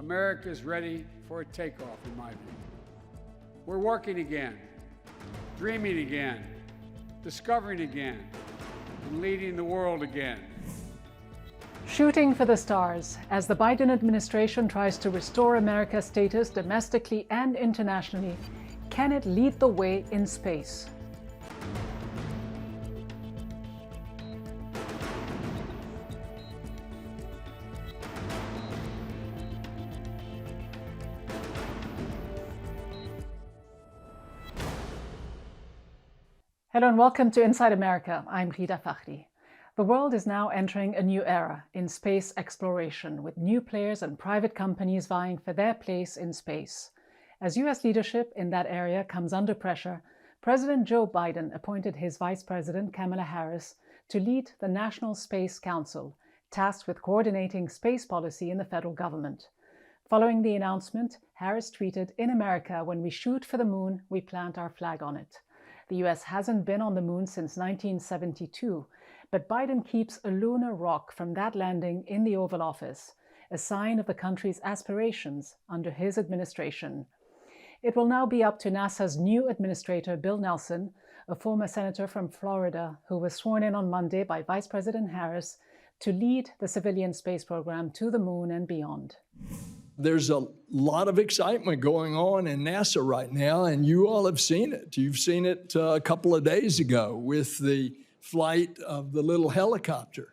America is ready for a takeoff, in my view. We're working again, dreaming again, discovering again, and leading the world again. Shooting for the stars as the Biden administration tries to restore America's status domestically and internationally. Can it lead the way in space? Hello and welcome to Inside America. I'm Ghida Fakhry. The world is now entering a new era in space exploration, with new players and private companies vying for their place in space. As US leadership in that area comes under pressure, President Joe Biden appointed his Vice President Kamala Harris to lead the National Space Council, tasked with coordinating space policy in the federal government. Following the announcement, Harris tweeted, "In America, when we shoot for the moon, we plant our flag on it." The US hasn't been on the moon since 1972, but Biden keeps a lunar rock from that landing in the Oval Office, a sign of the country's aspirations under his administration. It will now be up to NASA's new administrator, Bill Nelson, a former senator from Florida who was sworn in on Monday by Vice President Harris, to lead the civilian space program to the moon and beyond. There's a lot of excitement going on in NASA right now, and you all have seen it. You've seen it a couple of days ago with the flight of the little helicopter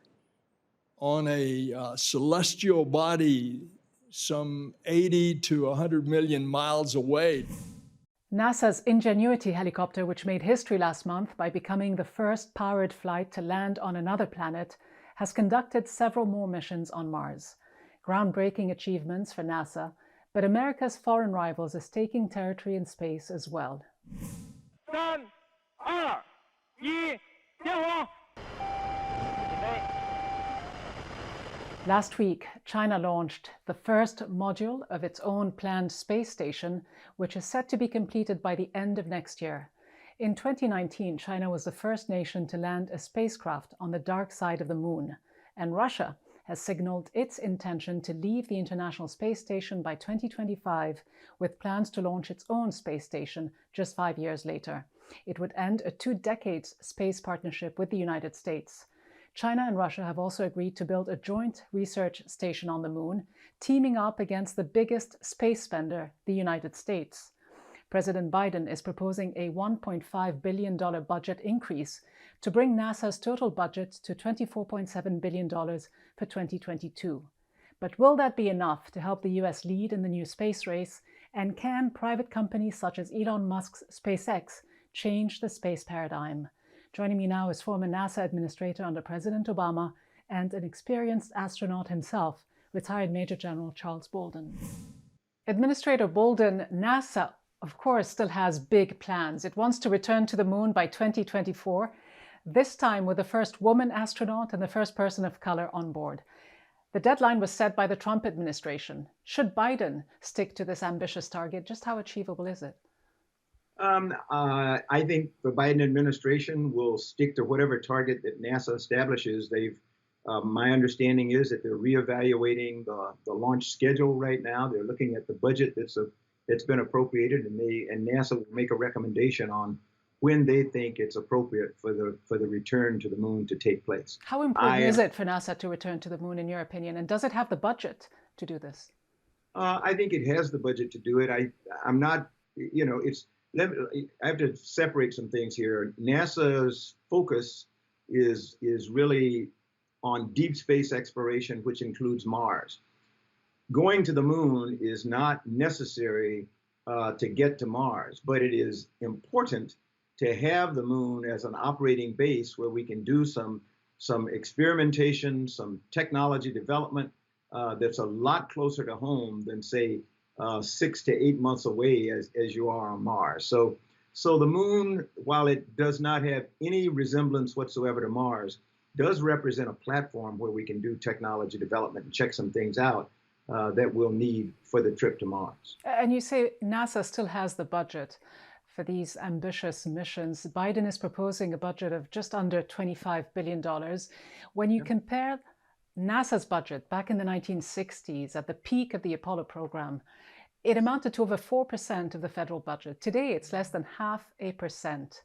on a celestial body some 80 to 100 million miles away. NASA's Ingenuity helicopter, which made history last month by becoming the first powered flight to land on another planet, has conducted several more missions on Mars. Groundbreaking achievements for NASA, but America's foreign rivals are staking territory in space as well. 3、2、1，点火！ Last week, China launched the first module of its own planned space station, which is set to be completed by the end of next year. In 2019, China was the first nation to land a spacecraft on the dark side of the moon, and Russia has signaled its intention to leave the International Space Station by 2025, with plans to launch its own space station just 5 years later. It would end a 2-decade space partnership with the United States. China and Russia have also agreed to build a joint research station on the moon, teaming up against the biggest space spender, the United States. President Biden is proposing a $1.5 billion budget increase to bring NASA's total budget to $24.7 billion for 2022. But will that be enough to help the US lead in the new space race? And can private companies such as Elon Musk's SpaceX change the space paradigm? Joining me now is former NASA administrator under President Obama and an experienced astronaut himself, retired Major General Charles Bolden. Administrator Bolden, NASA, of course, still has big plans. It wants to return to the moon by 2024, this time with the first woman astronaut and the first person of color on board. The deadline was set by the Trump administration. Should Biden stick to this ambitious target? Just how achievable is it? I think the Biden administration will stick to whatever target that NASA establishes. My understanding is that they're reevaluating the launch schedule right now. They're looking at the budget that's been appropriated, and NASA will make a recommendation on when they think it's appropriate for the return to the moon to take place. How important is it for NASA to return to the moon, in your opinion, and does it have the budget to do this? I think it has the budget to do it. I'm not, I have to separate some things here. NASA's focus is really on deep space exploration, which includes Mars. Going to the moon is not necessary to get to Mars, but it is important to have the moon as an operating base where we can do some experimentation, some technology development that's a lot closer to home than, say, 6 to 8 months away as you are on Mars. So the moon, while it does not have any resemblance whatsoever to Mars, does represent a platform where we can do technology development and check some things out that we'll need for the trip to Mars. And you say NASA still has the budget for these ambitious missions. Biden is proposing a budget of just under $25 billion. When you compare NASA's budget back in the 1960s, at the peak of the Apollo program, it amounted to over 4% of the federal budget. Today, it's less than 0.5%.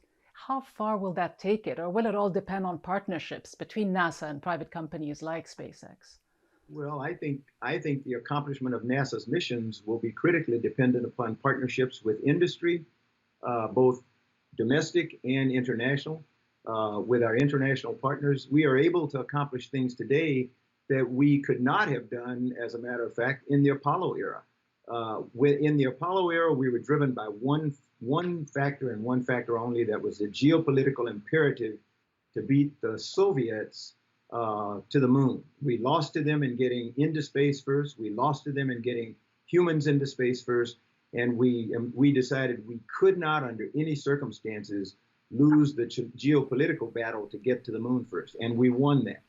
How far will that take it, or will it all depend on partnerships between NASA and private companies like SpaceX? Well, I think the accomplishment of NASA's missions will be critically dependent upon partnerships with industry, both domestic and international. With our international partners, we are able to accomplish things today that we could not have done, as a matter of fact, in the Apollo era. In the Apollo era, we were driven by one factor and one factor only, that was the geopolitical imperative to beat the Soviets to the moon. We lost to them in getting into space first. We lost to them in getting humans into space first. And we decided we could not, under any circumstances, lose the geopolitical battle to get to the moon first. And we won that.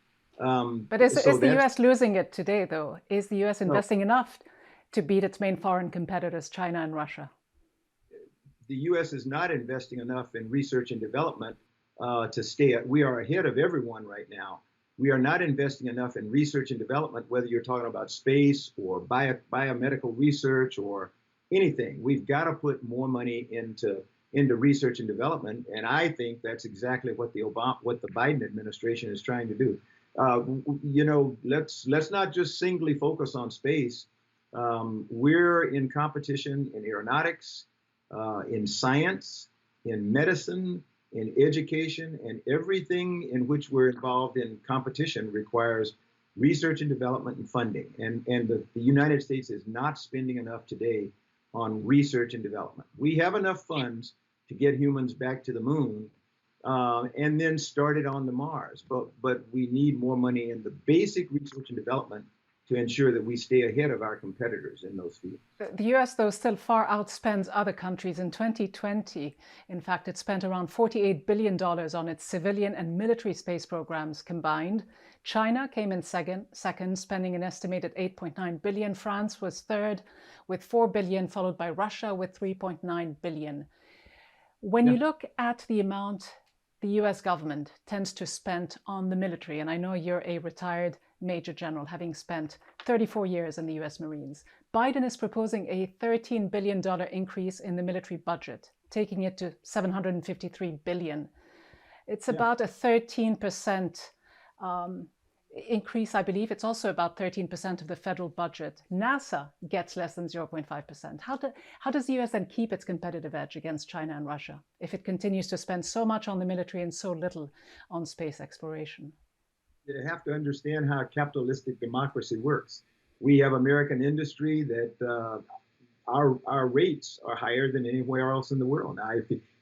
But is the U.S. losing it today, though? Is the U.S. investing enough to beat its main foreign competitors, China and Russia? The U.S. is not investing enough in research and development to stay. We are ahead of everyone right now. We are not investing enough in research and development, whether you're talking about space or biomedical research or anything. We've got to put more money into research and development, and I think that's exactly what the Biden administration is trying to do. Let's not just singly focus on space. We're in competition in aeronautics, in science, in medicine, in education, and everything in which we're involved in competition requires research and development and funding. And the United States is not spending enough today on research and development. We have enough funds to get humans back to the moon and then start it on to Mars. But we need more money in the basic research and development to ensure that we stay ahead of our competitors in those fields. The US, though, still far outspends other countries. In 2020, in fact, it spent around $48 billion on its civilian and military space programs combined. China came in second, spending an estimated $8.9 billion. France was third with $4 billion, followed by Russia with $3.9 billion. When you look at the amount the US government tends to spend on the military, and I know you're a retired Major General, having spent 34 years in the US Marines, Biden is proposing a $13 billion increase in the military budget, taking it to $753 billion. It's about a 13% increase, I believe. It's also about 13% of the federal budget. NASA gets less than 0.5%. How does the US then keep its competitive edge against China and Russia if it continues to spend so much on the military and so little on space exploration? You have to understand how capitalistic democracy works. We have American industry that our rates are higher than anywhere else in the world. Now,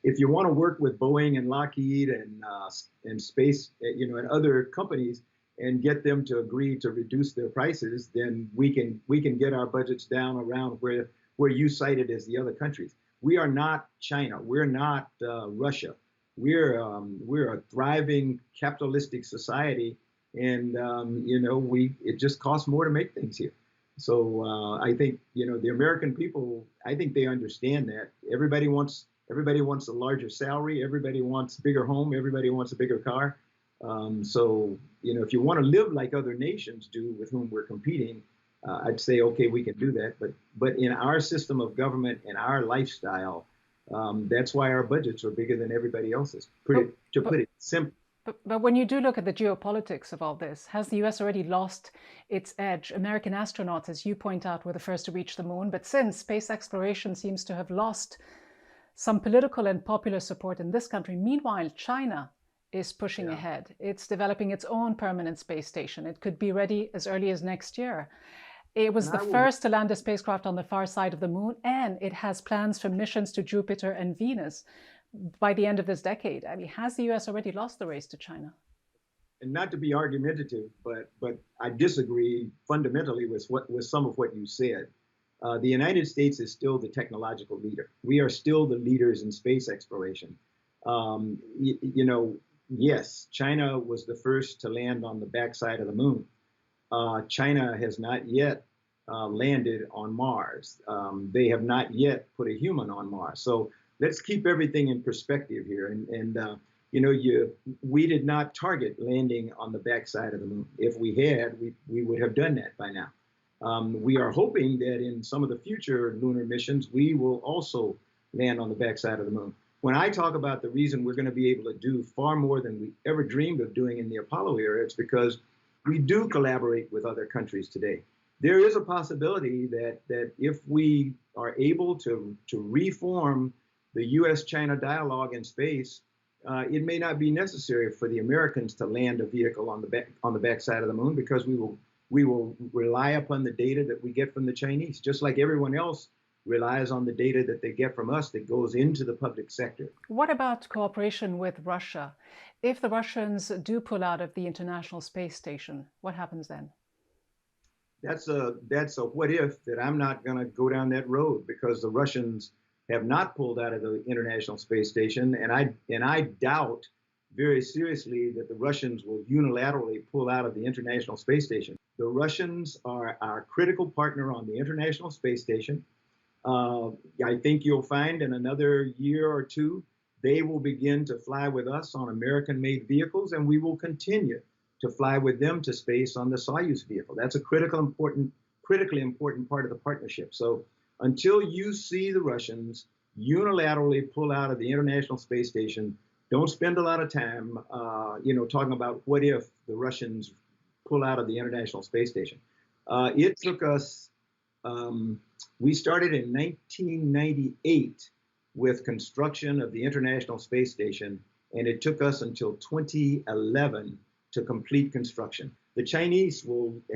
if you want to work with Boeing and Lockheed and Space, and other companies, and get them to agree to reduce their prices, then we can get our budgets down around where you cited as the other countries. We are not China. We're not Russia. We're a thriving capitalistic society, and it just costs more to make things here. So I think the American people, I think they understand that. Everybody wants a larger salary. Everybody wants a bigger home. Everybody wants a bigger car. So if you want to live like other nations do with whom we're competing, I'd say, okay, we can do that. But in our system of government and our lifestyle, that's why our budgets are bigger than everybody else's, to put it simply. But when you do look at the geopolitics of all this, has the US already lost its edge? American astronauts, as you point out, were the first to reach the moon. But since space exploration seems to have lost some political and popular support in this country, meanwhile, China is pushing ahead. It's developing its own permanent space station. It could be ready as early as next year. It was the first to land a spacecraft on the far side of the moon, and it has plans for missions to Jupiter and Venus by the end of this decade. I mean, has the US already lost the race to China? And not to be argumentative, but I disagree fundamentally with some of what you said. The United States is still the technological leader. We are still the leaders in space exploration. Yes, China was the first to land on the backside of the moon. China has not yet landed on Mars. They have not yet put a human on Mars. So let's keep everything in perspective here. And we did not target landing on the backside of the moon. If we had, we would have done that by now. We are hoping that in some of the future lunar missions, we will also land on the backside of the moon. When I talk about the reason we're going to be able to do far more than we ever dreamed of doing in the Apollo era, it's because we do collaborate with other countries today. There is a possibility that if we are able to reform the U.S.-China dialogue in space, it may not be necessary for the Americans to land a vehicle on the backside of the moon, because we will rely upon the data that we get from the Chinese, just like everyone else relies on the data that they get from us that goes into the public sector. What about cooperation with Russia? If the Russians do pull out of the International Space Station, what happens then? That's a what if that I'm not going to go down that road, because the Russians have not pulled out of the International Space Station, and I doubt very seriously that the Russians will unilaterally pull out of the International Space Station. The Russians are our critical partner on the International Space Station. I think you'll find in another year or two, they will begin to fly with us on American-made vehicles, and we will continue to fly with them to space on the Soyuz vehicle. That's a critically important part of the partnership. So until you see the Russians unilaterally pull out of the International Space Station, don't spend a lot of time, talking about what if the Russians pull out of the International Space Station. It took us, we started in 1998 with construction of the International Space Station, and it took us until 2011 to complete construction. The Chinese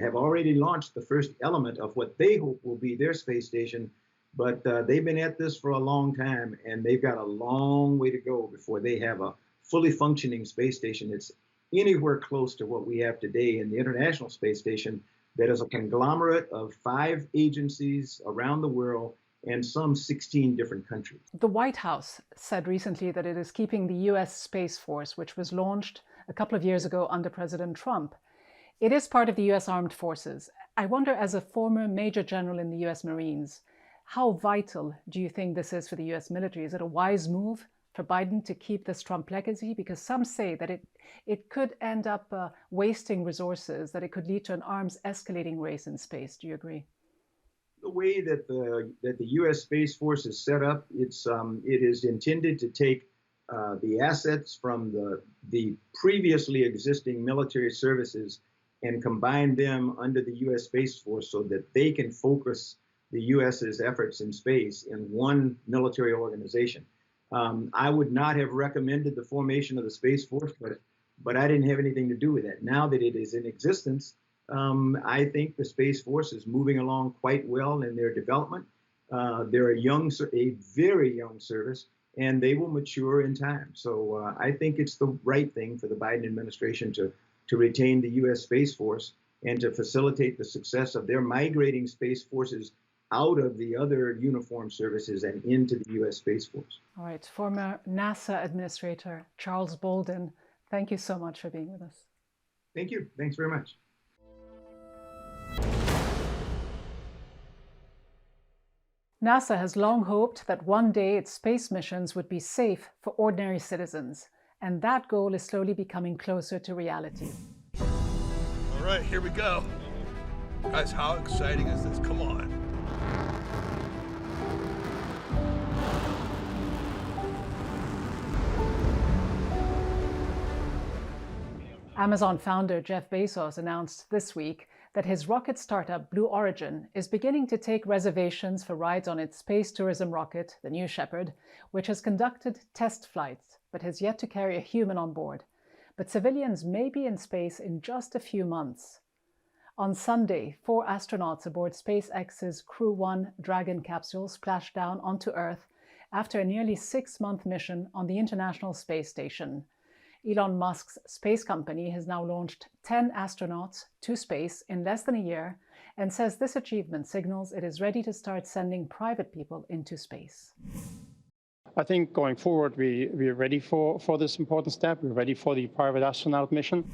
have already launched the first element of what they hope will be their space station, but they've been at this for a long time, and they've got a long way to go before they have a fully functioning space station that's anywhere close to what we have today in the International Space Station, that is a conglomerate of 5 agencies around the world and some 16 different countries. The White House said recently that it is keeping the US Space Force, which was launched a couple of years ago under President Trump. It is part of the US Armed Forces. I wonder, as a former Major General in the US Marines, how vital do you think this is for the US military? Is it a wise move for Biden to keep this Trump legacy? Because some say that it could end up wasting resources, that it could lead to an arms escalating race in space. Do you agree? The way that the U.S. Space Force is set up, it is intended to take the assets from the previously existing military services and combine them under the U.S. Space Force so that they can focus the U.S.'s efforts in space in one military organization. I would not have recommended the formation of the Space Force, but I didn't have anything to do with that. Now that it is in existence, I think the Space Force is moving along quite well in their development. They're a very young service, and they will mature in time. So I think it's the right thing for the Biden administration to retain the U.S. Space Force and to facilitate the success of their migrating space forces out of the other uniformed services and into the U.S. Space Force. All right. Former NASA Administrator Charles Bolden, thank you so much for being with us. Thank you. Thanks very much. NASA has long hoped that one day its space missions would be safe for ordinary citizens, and that goal is slowly becoming closer to reality. All right, here we go. Guys, how exciting is this? Come on. Amazon founder Jeff Bezos announced this week that his rocket startup Blue Origin is beginning to take reservations for rides on its space tourism rocket, the New Shepard, which has conducted test flights but has yet to carry a human on board. But civilians may be in space in just a few months. On Sunday, 4 astronauts aboard SpaceX's Crew 1 Dragon capsule splashed down onto Earth after a nearly 6-month mission on the International Space Station. Elon Musk's space company has now launched 10 astronauts to space in less than a year and says this achievement signals it is ready to start sending private people into space. I think going forward, we're ready for this important step. We're ready for the private astronaut mission.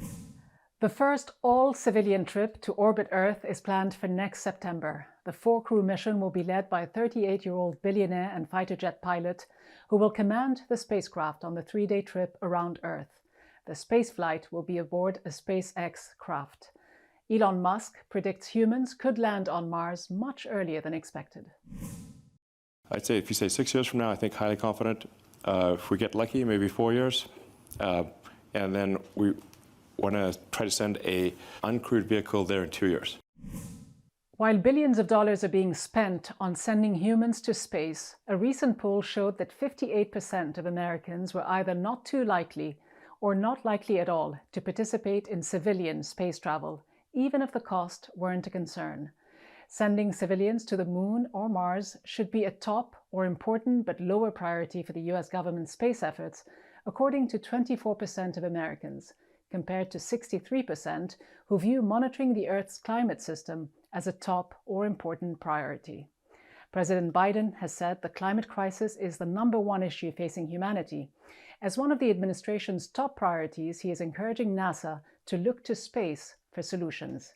The first all-civilian trip to orbit Earth is planned for next September. The 4-crew mission will be led by a 38-year-old billionaire and fighter jet pilot who will command the spacecraft on the 3-day trip around Earth. The spaceflight will be aboard a SpaceX craft. Elon Musk predicts humans could land on Mars much earlier than expected. I'd say if you say 6 years from now, I think highly confident. If we get lucky, maybe 4 years. And then we want to try to send a uncrewed vehicle there in 2 years. While billions of dollars are being spent on sending humans to space, a recent poll showed that 58% of Americans were either not too likely or not likely at all to participate in civilian space travel, even if the cost weren't a concern. Sending civilians to the Moon or Mars should be a top or important but lower priority for the US government's space efforts, according to 24% of Americans, compared to 63% who view monitoring the Earth's climate system as a top or important priority. President Biden has said the climate crisis is the #1 issue facing humanity. As one of the administration's top priorities, he is encouraging NASA to look to space for solutions.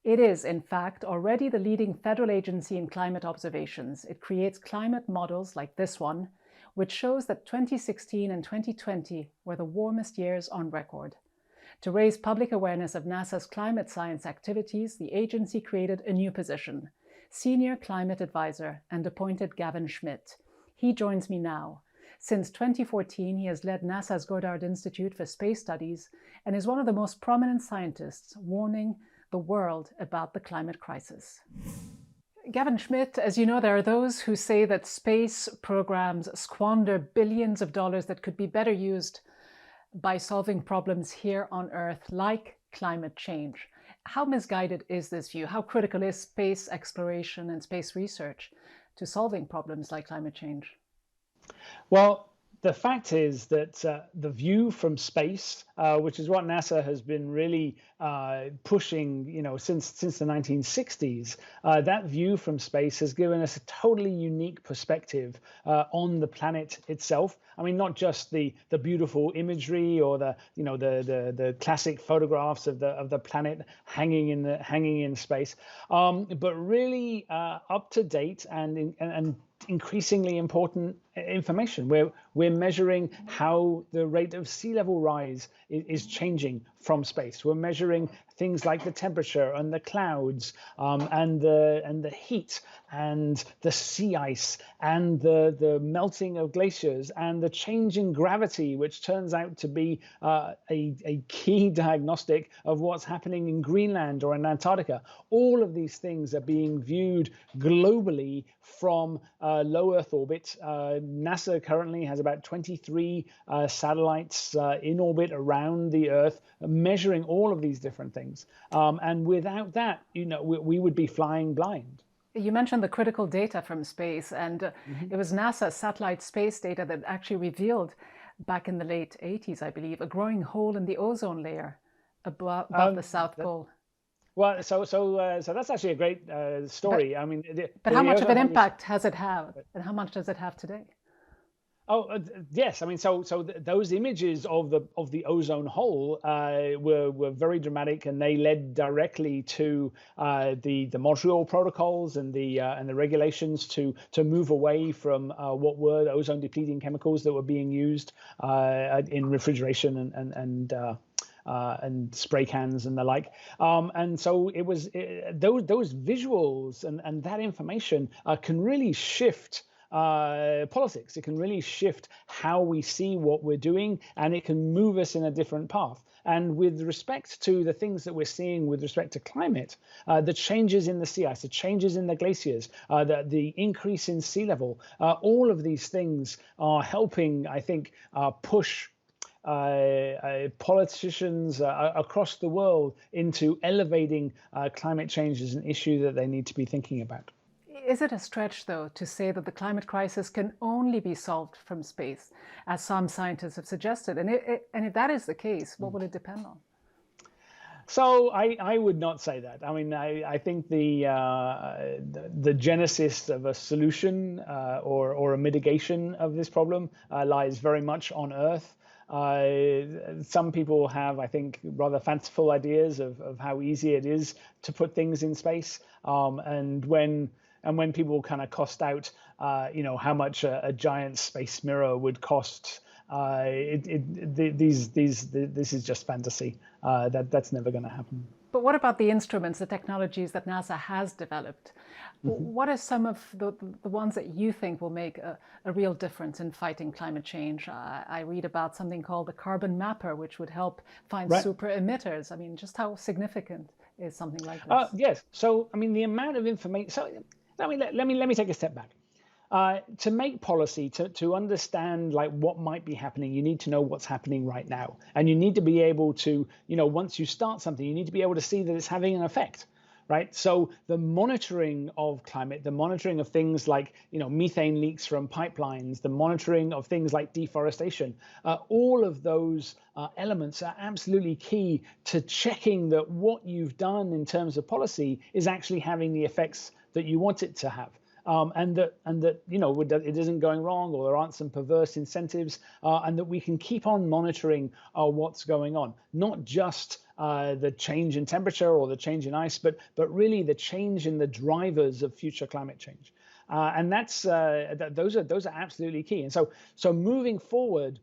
It is, in fact, already the leading federal agency in climate observations. It creates climate models like this one, which shows that 2016 and 2020 were the warmest years on record. To raise public awareness of NASA's climate science activities, the agency created a new position, Senior Climate Advisor, and appointed Gavin Schmidt. He joins me now. Since 2014, he has led NASA's Goddard Institute for Space Studies and is one of the most prominent scientists warning the world about the climate crisis. Gavin Schmidt, as you know, there are those who say that space programs squander billions of dollars that could be better used by solving problems here on Earth, like climate change. How misguided is this view? How critical is space exploration and space research to solving problems like climate change? Well, the fact is that the view from space, which is what NASA has been really pushing, since the 1960s, that view from space has given us a totally unique perspective on the planet itself. I mean, not just the beautiful imagery or the classic photographs of the planet hanging in space, but really up to date and increasingly important information. We're measuring how the rate of sea level rise is changing from space. We're measuring things like the temperature and the clouds and the heat and the sea ice and the melting of glaciers and the change in gravity, which turns out to be a key diagnostic of what's happening in Greenland or in Antarctica. All of these things are being viewed globally from low Earth orbit. NASA currently has about 23 satellites in orbit around the Earth, measuring all of these different things. And without that, we would be flying blind. You mentioned the critical data from space, and it was NASA's satellite space data that actually revealed, back in the late 80s, I believe, a growing hole in the ozone layer above the South Pole. Well, so that's actually a great story. But how much of an impact has it had, and how much does it have today? Oh, yes. I mean, so those images of the ozone hole were very dramatic, and they led directly to the Montreal protocols and the regulations to move away from what were ozone depleting chemicals that were being used in refrigeration and spray cans and the like. And so it was those visuals and that information can really shift politics. It can really shift how we see what we're doing, and it can move us in a different path. And with respect to the things that we're seeing with respect to climate, the changes in the sea ice, the changes in the glaciers, the increase in sea level, all of these things are helping, I think, push politicians across the world into elevating climate change as an issue that they need to be thinking about. Is it a stretch, though, to say that the climate crisis can only be solved from space, as some scientists have suggested? And if that is the case, what will it depend on? So I would not say that. I mean, I think the genesis of a solution or a mitigation of this problem lies very much on Earth. Some people have, I think, rather fanciful ideas of how easy it is to put things in space. And when people kind of cost out, how much a giant space mirror would cost, this is just fantasy. That's never going to happen. But what about the instruments, the technologies that NASA has developed? What are some of the ones that you think will make a real difference in fighting climate change? I read about something called the carbon mapper, which would help find super emitters. I mean, just how significant is something like this? Yes. So, I mean, the amount of information. So, let me take a step back. To make policy, to understand like what might be happening, you need to know what's happening right now. And you need to be able to, once you start something, you need to be able to see that it's having an effect, right? So the monitoring of climate, the monitoring of things like, methane leaks from pipelines, the monitoring of things like deforestation, all of those elements are absolutely key to checking that what you've done in terms of policy is actually having the effects that you want it to have. And that it isn't going wrong, or there aren't some perverse incentives, and that we can keep on monitoring what's going on, not just the change in temperature or the change in ice, but really the change in the drivers of future climate change. And that's those are absolutely key. And so moving forward,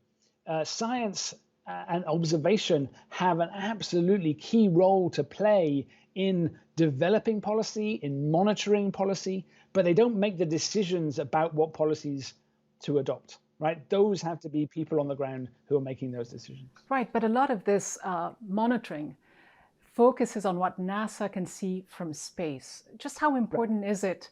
science and observation have an absolutely key role to play in developing policy, in monitoring policy, but they don't make the decisions about what policies to adopt, right? Those have to be people on the ground who are making those decisions. Right, but a lot of this monitoring focuses on what NASA can see from space. Just how important is it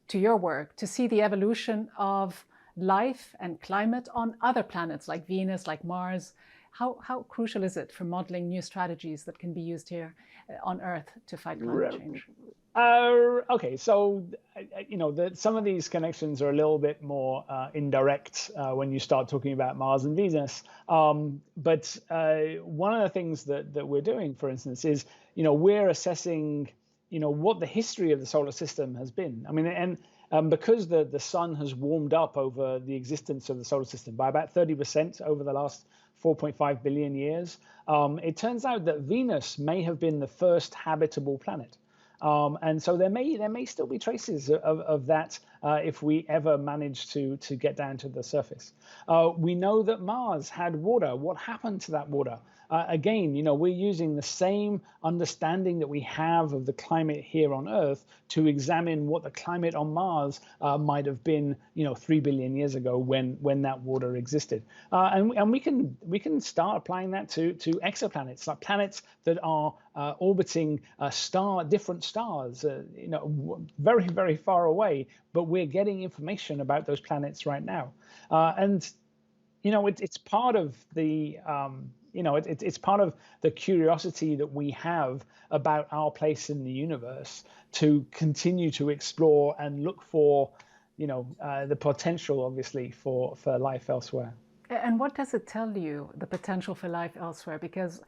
to your work to see the evolution of life and climate on other planets like Venus, like Mars? How crucial is it for modeling new strategies that can be used here on Earth to fight climate change? Okay, so some of these connections are a little bit more indirect when you start talking about Mars and Venus. But one of the things that we're doing, for instance, is we're assessing what the history of the solar system has been. I mean, and because the sun has warmed up over the existence of the solar system by about 30% over the last 4.5 billion years, it turns out that Venus may have been the first habitable planet. And so there may still be traces of that if we ever manage to get down to the surface. We know that Mars had water. What happened to that water? Again, we're using the same understanding that we have of the climate here on Earth to examine what the climate on Mars might have been, 3 billion years ago when that water existed. And we can start applying that to exoplanets, like planets that are orbiting different stars, very, very far away, but we're getting information about those planets right now. And it's part of the it's part of the curiosity that we have about our place in the universe to continue to explore and look for the potential, obviously, for life elsewhere. And what does it tell you, the potential for life elsewhere? Because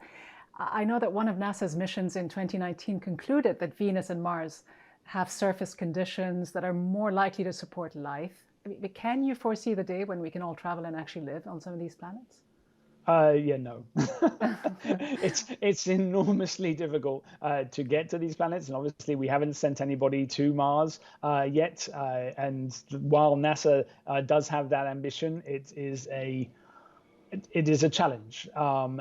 I know that one of NASA's missions in 2019 concluded that Venus and Mars have surface conditions that are more likely to support life. Can you foresee the day when we can all travel and actually live on some of these planets? No. It's enormously difficult to get to these planets, and obviously we haven't sent anybody to Mars yet. And while NASA does have that ambition, it is a challenge. So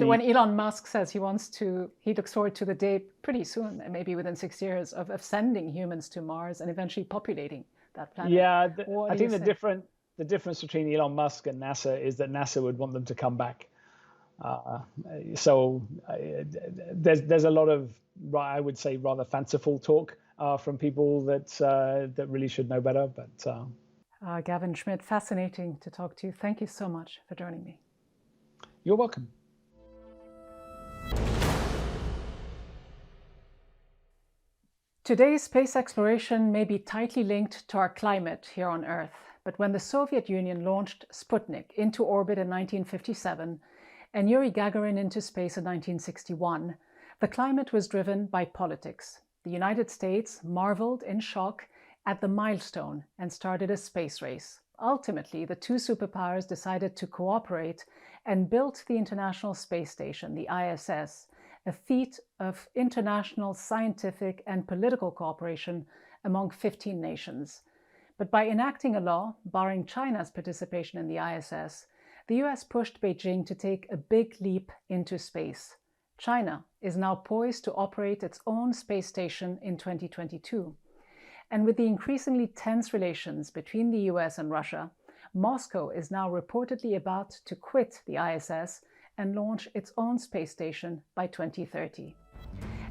when Elon Musk says he looks forward to the day pretty soon, maybe within 6 years, of sending humans to Mars and eventually populating that planet. Yeah, I think the difference between Elon Musk and NASA is that NASA would want them to come back. So there's a lot of, I would say, rather fanciful talk from people that really should know better. But Gavin Schmidt, fascinating to talk to you. Thank you so much for joining me. You're welcome. Today's space exploration may be tightly linked to our climate here on Earth, but when the Soviet Union launched Sputnik into orbit in 1957 and Yuri Gagarin into space in 1961, the climate was driven by politics. The United States marveled in shock at the milestone and started a space race. Ultimately, the two superpowers decided to cooperate and built the International Space Station, the ISS, a feat of international scientific and political cooperation among 15 nations. But by enacting a law barring China's participation in the ISS, the US pushed Beijing to take a big leap into space. China is now poised to operate its own space station in 2022. And with the increasingly tense relations between the US and Russia, Moscow is now reportedly about to quit the ISS and launch its own space station by 2030.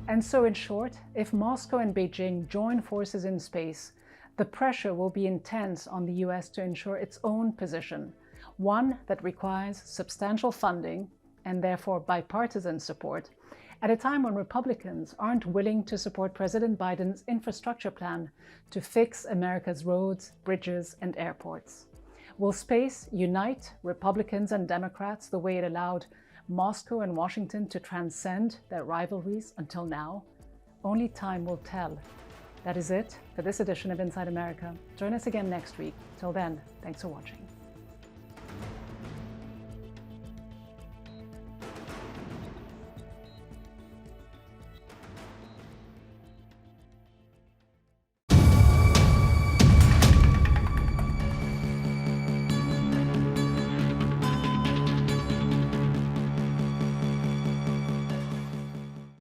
And so, in short, if Moscow and Beijing join forces in space, the pressure will be intense on the US to ensure its own position, one that requires substantial funding and therefore bipartisan support, at a time when Republicans aren't willing to support President Biden's infrastructure plan to fix America's roads, bridges, and airports. Will space unite Republicans and Democrats the way it allowed Moscow and Washington to transcend their rivalries until now? Only time will tell. That is it for this edition of Inside America. Join us again next week. Till then, thanks for watching.